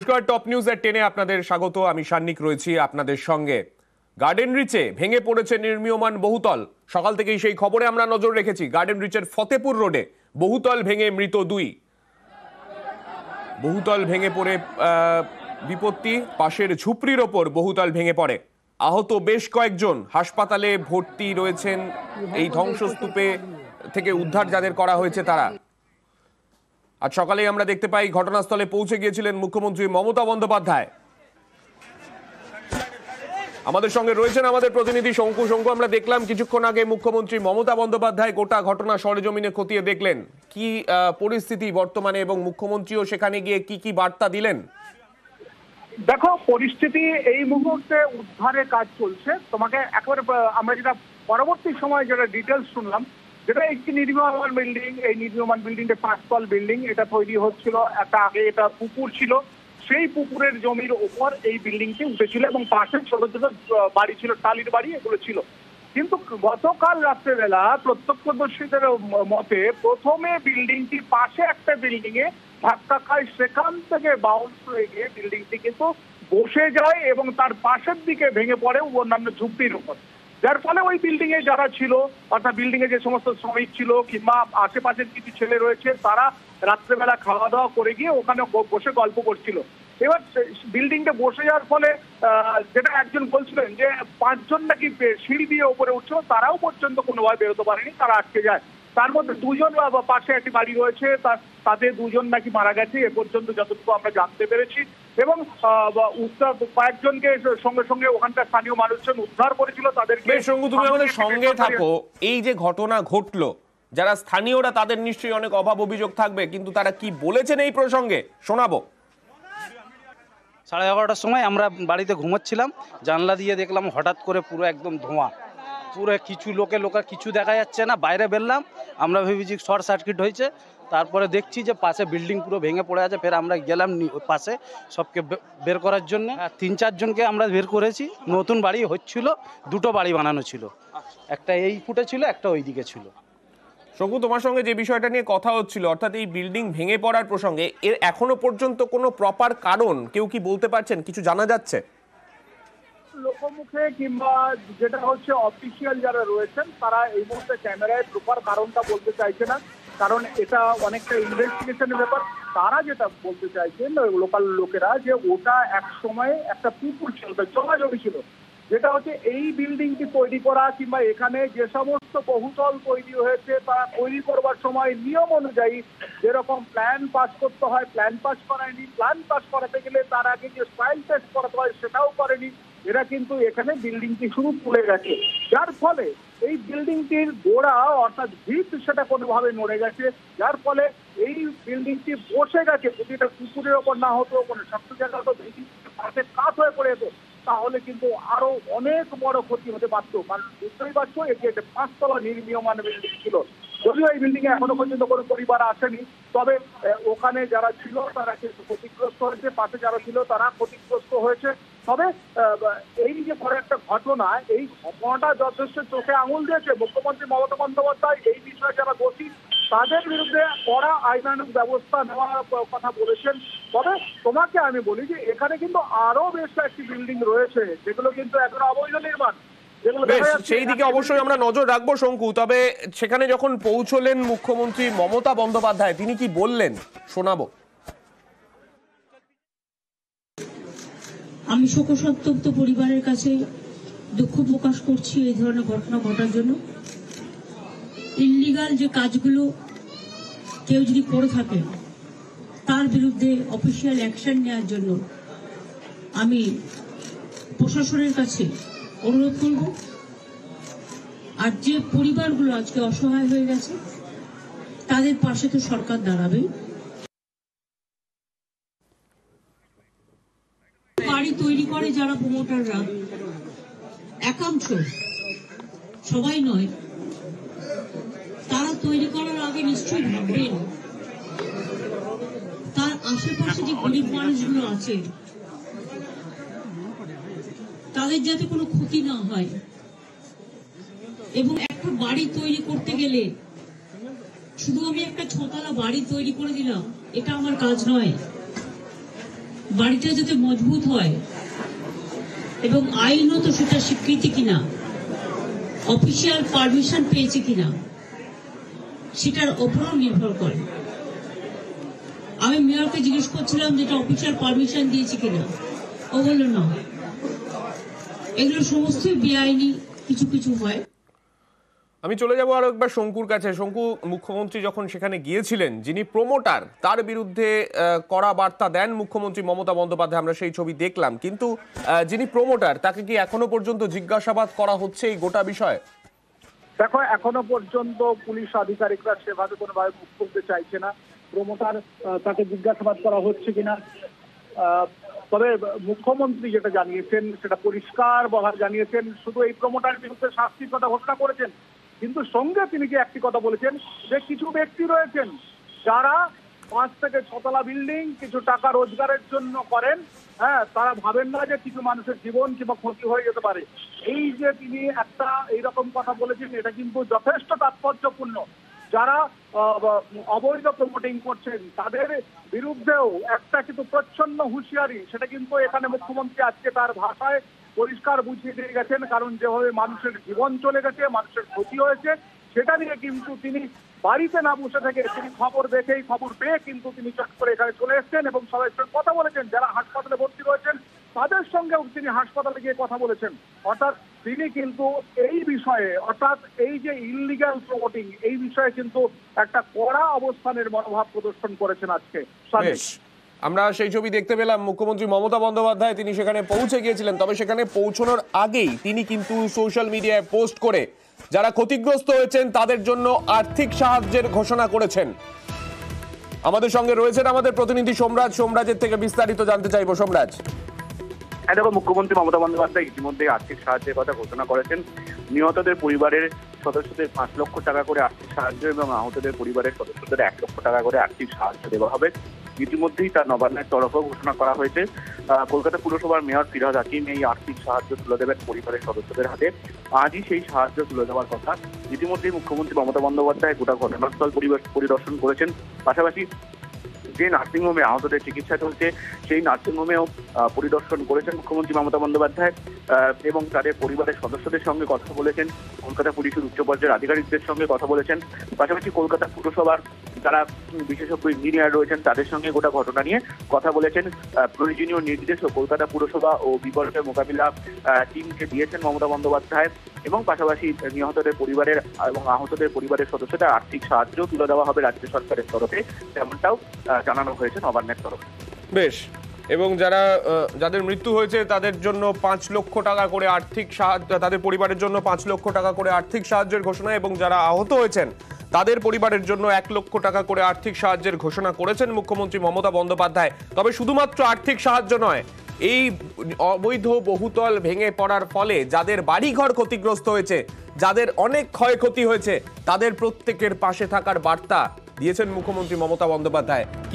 Top news এর 10-এ আপনাদের স্বাগত। আমি সান্নিক রয়েছি আপনাদের সঙ্গে। গার্ডেন রিচে ভেঙে পড়েছে নির্মীয়মান বহুতল। সকাল থেকেই সেই খবরে আমরা নজর রেখেছি। গার্ডেন রিচের ফতেপুর রোডে বহুতল ভেঙে মৃত 2। বহুতল ভেঙে পড়ে বিপত্তি, পাশের ঝুপড়ির ওপর বহুতল ভেঙে পড়ে। আহত বেশ কয়েকজন, হাসপাতালে ভর্তি রয়েছেন। এই ধ্বংসস্তূপে থেকে উদ্ধার যাদের করা হয়েছে তারা। আজ সকালে আমরা দেখতে পাই ঘটনাস্থলে পৌঁছে গিয়েছিলেন মুখ্যমন্ত্রী মমতা বন্দ্যোপাধ্যায়। আমাদের সঙ্গে রয়েছেন আমাদের প্রতিনিধি শঙ্কু। আমরা দেখলাম কিছুক্ষণ আগে মুখ্যমন্ত্রী মমতা বন্দ্যোপাধ্যায় গোটা ঘটনা সরেজমিনে খতিয়ে দেখলেন। কি পরিস্থিতি বর্তমানে, এবং মুখ্যমন্ত্রীও সেখানে গিয়ে কি কি বার্তা দিলেন? দেখো, পরিস্থিতি এই মুহূর্তে উদ্ধারের কাজ চলছে। তোমাকে একেবারে আমরা যেটা পরবর্তী সময় যেটা ডিটেলস শুনলাম, যেটা একটি নির্মীয়মান বিল্ডিং, এই নির্মীয়মান বিল্ডিংটা 5 তল বিল্ডিং। এটা তৈরি হচ্ছিল, একটা আগে এটা পুকুর ছিল, সেই পুকুরের জমির ওপর এই বিল্ডিংটি উঠেছিল এবং পাশে ছোট ছোট বাড়ি ছিল, টালির বাড়ি এগুলো ছিল। কিন্তু গতকাল রাত্রেবেলা প্রত্যক্ষদর্শীদের মতে প্রথমে বিল্ডিংটি পাশে একটা বিল্ডিং এ ধাক্কা খায়, সেখান থেকে বাউন্স হয়ে গিয়ে বিল্ডিংটি কিন্তু বসে যায় এবং তার পাশের দিকে ভেঙে পড়ে অন্যান্য ঝুপড়ির উপর। যার ফলে ওই বিল্ডিং এ যারা ছিল, অর্থাৎ বিল্ডিং এ যে সমস্ত শ্রমিক ছিল কিংবা আশেপাশের কিছু ছেলে রয়েছে, তারা রাত্রেবেলা খাওয়া দাওয়া করে গিয়ে ওখানে বসে গল্প করছিল। এবার বিল্ডিংটা বসে যাওয়ার ফলে যেটা একজন বলছিলেন যে 5 জন নাকি সিঁড়ি দিয়ে উপরে উঠছিল, তারাও পর্যন্ত কোনোভাবে বেরোতে পারেনি, তারা আটকে যায়। তার মধ্যে 2 জন পাশে একটি বাড়ি রয়েছে, তাদের 2 জন নাকি মারা গেছে এ পর্যন্ত যতটুকু আমরা জানতে পেরেছি। এবং কয়েকজনকে সঙ্গে সঙ্গে ওখানকার স্থানীয় মানুষজন উদ্ধার করেছিল তাদেরকে। সঙ্গু, তুমি আমাদের সঙ্গে থাকো। এই যে ঘটনা ঘটলো, যারা স্থানীয়রা তাদের নিশ্চয়ই অনেক অভাব অভিযোগ থাকবে, কিন্তু তারা কি বলেছেন এই প্রসঙ্গে শোনাবো। 11:30টার সময় আমরা বাড়িতে ঘুমোচ্ছিলাম, জানলা দিয়ে দেখলাম হঠাৎ করে পুরো একদম ধোঁয়া, পুরো কিছু লোকের কিছু দেখা যাচ্ছে না। বাইরে বেরলাম, আমরা ভেবেছি শর্ট সার্কিট হয়েছে। তারপরে দেখছি যে পাশে বিল্ডিং পুরো ভেঙে পড়ে আছে। ফের আমরা গেলাম পাশে সবকে বের করার জন্য। 3-4 জনকে আমরা বের করেছি। নতুন বাড়ি হচ্ছিল, 2টো বাড়ি বানানো ছিল, একটা এই ফুটে ছিল, একটা ওই দিকে ছিল। শঙ্কু, তোমার সঙ্গে যে বিষয়টা নিয়ে কথা হচ্ছিল, অর্থাৎ এই বিল্ডিং ভেঙে পড়ার প্রসঙ্গে, এর এখনো পর্যন্ত কোনো প্রপার কারণ কেউ কি বলতে পারছেন? কিছু জানা যাচ্ছে লোকমুখে কিংবা যেটা হচ্ছে অফিসিয়াল যারা রয়েছেন, তারা এই মুহূর্তে ক্যামেরায় প্রপার কারণটা বলতে চাইছে না, কারণ এটা অনেকটা ইনভেস্টিগেশনের ব্যাপার। তারা যেটা বলতে চাইছেন লোকাল লোকেরা, যে ওটা এক সময় একটা পুকুর ছিল, জলাজমি ছিল, যেটা হচ্ছে এই বিল্ডিংটি তৈরি করা কিংবা এখানে যে সমস্ত বহুতল তৈরি হয়েছে, তারা তৈরি করবার সময় নিয়ম অনুযায়ী যেরকম প্ল্যান পাস করতে হয়, প্ল্যান পাস করায়নি। প্ল্যান পাস করাতে গেলে তার আগে যে সয়েল টেস্ট করাতে হয় সেটাও করেনি। এরা কিন্তু এখানে বিল্ডিংটি শুরু তুলে গেছে, যার ফলে এই বিল্ডিংটির গোড়া অর্থাৎ ভিত সেটা কোনোভাবে নড়ে গেছে, যার ফলে এই বিল্ডিংটি বসে গেছে। যদি এটা পুকুরের ওপর না হতো, কোনো শক্ত জায়গা হতো, পাশে কাঠ হয়ে পড়ে যেত, তাহলে কিন্তু আরো অনেক বড় ক্ষতি হতে পারত। কারণ বুঝতেই পারছো, এটি একটা 5 তলা নির্মীয়মান বিল্ডিং ছিল। যদিও এই বিল্ডিং এ এখনো পর্যন্ত কোনো পরিবার আসেনি, তবে ওখানে যারা ছিল তারা কিন্তু ক্ষতিগ্রস্ত হয়েছে, পাশে যারা ছিল তারা ক্ষতিগ্রস্ত হয়েছে। তবে এই যে বড় একটা ঘটনা, এই ঘটনাটা যথেষ্ট চোখে আঙুল দিয়েছে। মুখ্যমন্ত্রী মমতা বন্দ্যোপাধ্যায় এই বিষয়ে যারা দোষী তাদের বিরুদ্ধে কড়া আইনানুগ ব্যবস্থা নেওয়ার কথা বলেছেন। তবে তোমাকে আমি বলি যে এখানে কিন্তু আরো বেশ কয়েকটি বিল্ডিং রয়েছে যেগুলো কিন্তু এখন অবৈধ নির্মাণ। সেই দিকে অবশ্যই আমরা নজর রাখবো শঙ্কু। তবে সেখানে যখন পৌঁছলেন মুখ্যমন্ত্রী মমতা বন্দ্যোপাধ্যায়, তিনি কি বললেন শোনাবো। আমি শোকসন্তপ্ত পরিবারের কাছে দুঃখ প্রকাশ করছি এই ধরনের ঘটনা ঘটার জন্য। ইললিগাল যে কাজগুলো কেউ যদি করে থাকে তার বিরুদ্ধে অফিসিয়াল অ্যাকশন নেওয়ার জন্য আমি প্রশাসনের কাছে অনুরোধ করব। আর যে পরিবারগুলো আজকে অসহায় হয়ে গেছে তাদের পাশে তো সরকার দাঁড়াবে। বাড়ি তৈরি করে যারা প্রমোটাররা, একাংশ, সবাই নয়, তারা তৈরি করার আগে নিশ্চয়ই ভাববেন তার আশেপাশে যে গরিব মানুষগুলো আছে তাদের যাতে কোনো ক্ষতি না হয়। এবং একটা বাড়ি তৈরি করতে গেলে শুধু আমি একটা 6 তলা বাড়ি তৈরি করে দিলাম, এটা আমার কাজ নয়। বাড়িটা যাতে মজবুত হয় এবং আইনত সেটা স্বীকৃতি কিনা, অফিসিয়াল পারমিশন পেয়েছে কিনা, সেটার ওপরও নির্ভর করে। আমি মেয়রকে জিজ্ঞেস করছিলাম যেটা অফিসিয়াল পারমিশন দিয়েছে কিনা, ও বলল না। এগুলো সমস্তই বেআইনি কিছু কিছু হয়। আমি চলে যাব আরো একবার শঙ্কুর কাছে। শঙ্কু, মুখ্যমন্ত্রী যখন সেখানে গিয়েছিলেন, যিনি প্রমোটার তার বিরুদ্ধে কড়া বার্তা দেন মুখ্যমন্ত্রী মমতা বন্দ্যোপাধ্যায়, আমরা সেই ছবি দেখলাম। কিন্তু যিনি প্রমোটার তাকে কি এখনো পর্যন্ত জিজ্ঞাসাবাদ করা হচ্ছে এই গোটা বিষয়ে? দেখো, এখনো পর্যন্ত পুলিশ আধিকারিকরা সেভাবে কোনোভাবে মুখ খুলতে চাইছে না। প্রমোটার তাকে জিজ্ঞাসাবাদ করা হচ্ছে কিনা, তবে মুখ্যমন্ত্রী যেটা জানিয়েছেন সেটা পরিষ্কার বহার জানিয়েছেন, শুধু এই প্রমোটার বিরুদ্ধে শাস্তির কথা ঘোষণা করেছেন, কিন্তু সঙ্গে তিনি যে একটি কথা বলেছেন যে কিছু ব্যক্তি রয়েছেন যারা 5 থেকে 6 তলা বিল্ডিং কিছু টাকা রোজগারের জন্য করেন, হ্যাঁ, তারা ভাবেন না যে কিছু মানুষের জীবন কিংবা ক্ষতি হয়ে যেতে পারে। এই যে তিনি একটা এইরকম কথা বলেছেন, এটা কিন্তু যথেষ্ট তাৎপর্যপূর্ণ। যারা অবৈধ প্রমোটিং করছেন তাদের বিরুদ্ধেও একটা কিন্তু প্রচ্ছন্ন হুঁশিয়ারি, সেটা কিন্তু এখানে মুখ্যমন্ত্রী আজকে তার ভাষায় পরিষ্কার বুঝিয়ে দিয়ে গেছেন। কারণ যেভাবে মানুষের জীবন চলে গেছে, মানুষের ক্ষতি হয়েছে, সেটা নিয়ে কিন্তু তিনি বাড়িতে না বসে থেকে তিনি খবর দেখেই, খবর পেয়ে কিন্তু তিনি চট করে এখানে চলে এসেছেন এবং সবাই সঙ্গে কথা বলেছেন। যারা হাসপাতালে ভর্তি রয়েছেন তাদের সঙ্গেও তিনি হাসপাতালে গিয়ে কথা বলেছেন। অর্থাৎ তিনি কিন্তু এই বিষয়ে, অর্থাৎ এই যে ইললিগ্যাল প্রমোটিং, এই বিষয়ে কিন্তু একটা কড়া অবস্থানের মনোভাব প্রদর্শন করেছেন আজকে। আমরা সেই ছবি দেখতে পেলাম। মুখ্যমন্ত্রী মমতা বন্দ্যোপাধ্যায় তিনি সেখানে পৌঁছে গিয়েছিলেন, তবে সেখানে পৌঁছানোর আগেই তিনি কিন্তু সোশ্যাল মিডিয়ায় পোস্ট করে যারা ক্ষতিগ্রস্ত হয়েছেন তাদের জন্য আর্থিক সাহায্যের ঘোষণা করেছেন। আমাদের সঙ্গে রয়েছেন আমাদের প্রতিনিধি সোমরাজ। সোমরাজের থেকে বিস্তারিত জানতে চাইবো। সোমরাজ, দেখো, মুখ্যমন্ত্রী মমতা বন্দ্যোপাধ্যায় ইতিমধ্যে আর্থিক সাহায্যের কথা ঘোষণা করেছেন। নিহতদের পরিবারের সদস্যদের 5 লক্ষ টাকা করে আর্থিক সাহায্য এবং আহতদের পরিবারের সদস্যদের 1 লক্ষ টাকা করে আর্থিক সাহায্য দেওয়া হবে। ইতিমধ্যেই তার নবান্নের তরফেও ঘোষণা করা হয়েছে। কলকাতা পুরসভার মেয়র ফিরহাদ হাকিম এই আর্থিক সাহায্য তুলে দেবেন পরিবারের সদস্যদের হাতে। আজই সেই সাহায্য তুলে দেওয়ার কথা। ইতিমধ্যেই মুখ্যমন্ত্রী মমতা বন্দ্যোপাধ্যায় গোটা ঘটনাস্থল পরিদর্শন করেছেন। পাশাপাশি যে নার্সিংহোমে আহতদের চিকিৎসা চলছে সেই নার্সিংহোমেও পরিদর্শন করেছেন মুখ্যমন্ত্রী মমতা বন্দ্যোপাধ্যায় এবং তাদের পরিবারের সদস্যদের সঙ্গে কথা বলেছেন। কলকাতা পুলিশের উচ্চ পর্যায়ের আধিকারিকদের সঙ্গে কথা বলেছেন। পাশাপাশি কলকাতা পুরসভার যারা বিশেষজ্ঞ ইঞ্জিনিয়ার রয়েছেন তাদের সঙ্গে গোটা ঘটনা নিয়ে কথা বলেছেন। প্রয়োজনীয় নির্দেশও কলকাতা পুরসভা ও বিপর্যয় মোকাবিলা টিমকে দিয়েছেন মমতা বন্দ্যোপাধ্যায় এবং পাশাপাশি নিহতদের পরিবারের এবং আহতদের পরিবারের সদস্যদের আর্থিক সাহায্য তুলে দেওয়া হবে রাজ্য সরকারের তরফে, তেমনটাও জানানো হয়েছে নবান্নের তরফে। বেশ। এবং যাদের মৃত্যু হয়েছে তাদের জন্য 5 লক্ষ টাকা করে আর্থিক সাহায্য, তাদের পরিবারের জন্য 5 লক্ষ টাকা করে আর্থিক সাহায্যের ঘোষণা, এবং যারা আহত হয়েছেন তাদের পরিবারের জন্য 1 লক্ষ টাকা করে আর্থিক সাহায্যের ঘোষণা করেছেন মুখ্যমন্ত্রী মমতা বন্দ্যোপাধ্যায়। তবে শুধুমাত্র আর্থিক সাহায্য নয়, এই অবৈধ বহুতল ভেঙে পড়ার ফলে যাদের বাড়িঘর ক্ষতিগ্রস্ত হয়েছে, যাদের অনেক ক্ষয়ক্ষতি হয়েছে, তাদের প্রত্যেকের পাশে থাকার বার্তা দিয়েছেন মুখ্যমন্ত্রী মমতা বন্দ্যোপাধ্যায়।